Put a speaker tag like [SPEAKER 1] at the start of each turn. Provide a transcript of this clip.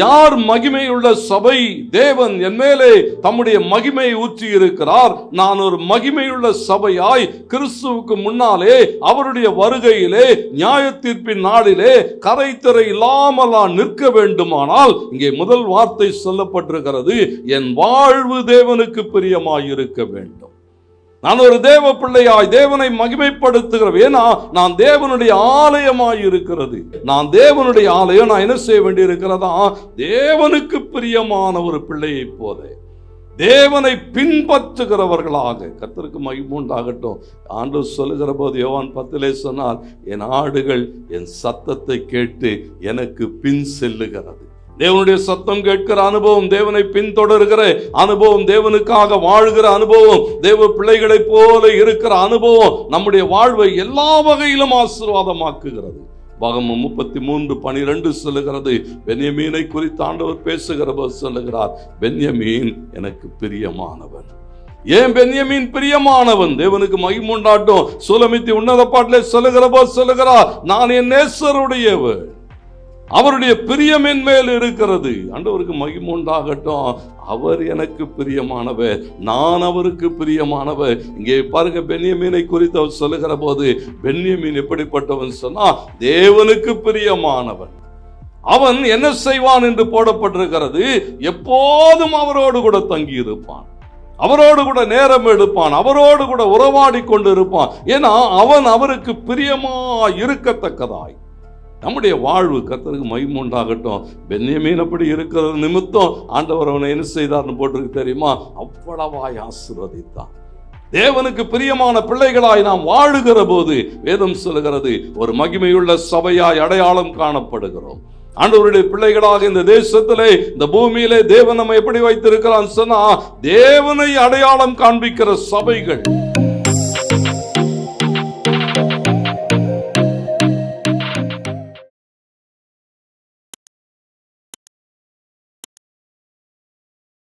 [SPEAKER 1] யார் மகிமையுள்ள சபை? தேவன் என் மேலே தம்முடைய மகிமையை ஊற்றி இருக்கிறார். நான் ஒரு மகிமையுள்ள சபையாய் கிறிஸ்துவுக்கு முன்னாலே அவருடைய வருகையிலே நியாய தீர்ப்பின் நாளிலே கரைத்திரை இல்லாமல் நிற்க வேண்டுமானால் இங்கே முதல் வார்த்தை சொல்லப்பட்டிருக்கிறது, என் வாழ்வு தேவனுக்கு பிரியமாயிருக்க வேண்டும். நான் ஒரு தேவ பிள்ளையாய் தேவனை மகிமைப்படுத்துகிறேன். ஏன்னா நான் தேவனுடைய ஆலயமாய் இருக்கிறது. நான் தேவனுடைய ஆலயம். நான் என்ன செய்ய வேண்டி இருக்கிறதா? தேவனுக்கு பிரியமான ஒரு பிள்ளையை போல தேவனை பின்பற்றுகிறவர்களாக. கர்த்தருக்கு மகிமை உண்டாகட்டும். ஆண்டவர் சொல்லுகிற போது யோவான் 10 சொன்னார், என் ஆடுகள் என் சத்தத்தை கேட்டு எனக்கு பின் செல்லுகிறது. தேவனுடைய சத்தம் கேட்கிற அனுபவம், தேவனை பின்தொடர்கிற அனுபவம், தேவனுக்காக வாழ்கிற அனுபவம், தேவ பிள்ளைகளை போல இருக்கிற அனுபவம் நம்முடைய வாழ்வை எல்லா வகையிலும் ஆசீர்வாதமாக்குகிறது. பாகமம் 33:12 சொல்லுகிறது, பென்யமீனை குறித்து ஆண்டவர் பேசுகிற போது சொல்லுகிறார், பென்யமீன் எனக்கு பிரியமானவன். ஏன் பென்யமீன் பிரியமானவன்? தேவனுக்கு மகிமை உண்டாட்டும். சுலமித்தி உன்னத பாட்டிலே சொல்லுகிற போது சொல்லுகிறார், நான் என் நேசருடையவர், அவருடைய பிரியம் என் மேல் இருக்கிறது. ஆண்டவருக்கு மகிமை உண்டாகட்டும். அவர் எனக்கு பிரியமானவர், நான் அவருக்கு பிரியமானவர். இங்கே பாருங்க, பென்யமீனை குறித்து அவர் சொல்லுகிற போது பென்யமீன் எப்படிப்பட்டவன் சொன்னா, தேவனுக்கு பிரியமானவன். அவன் என்ன செய்வான் என்று போடப்பட்டிருக்கிறது, எப்போதும் அவரோடு கூட தங்கி இருப்பான், அவரோடு கூட நேரம் எடுப்பான், அவரோடு கூட உறவாடி கொண்டு இருப்பான். ஏன்னா அவன் அவருக்கு பிரியமா இருக்கத்தக்கதாய். நம்முடைய வாழ்வு கர்த்தருக்கு மகிமை உண்டாகட்டும். பென்யமீன் அப்படி இருக்கிறது நிமித்தம் ஆண்டவர் அவனை என்ன செய்தார்னு போட்டிருக்கு தெரியுமா? அவ்வளவாய் ஆசீர்வதித்தான். தேவனுக்கு பிரியமான பிள்ளைகளாய் நாம் வாழுகிற போது வேதம் சொல்லுகிறது, ஒரு மகிமையுள்ள சபையாய் அடையாளம் காணப்படுகிறோம். ஆண்டவருடைய பிள்ளைகளாக இந்த தேசத்திலே, இந்த பூமியிலே தேவன் நம்ம எப்படி வைத்திருக்கிறான் சொன்னா, தேவனை அடையாளம் காண்பிக்கிற சபைகள்.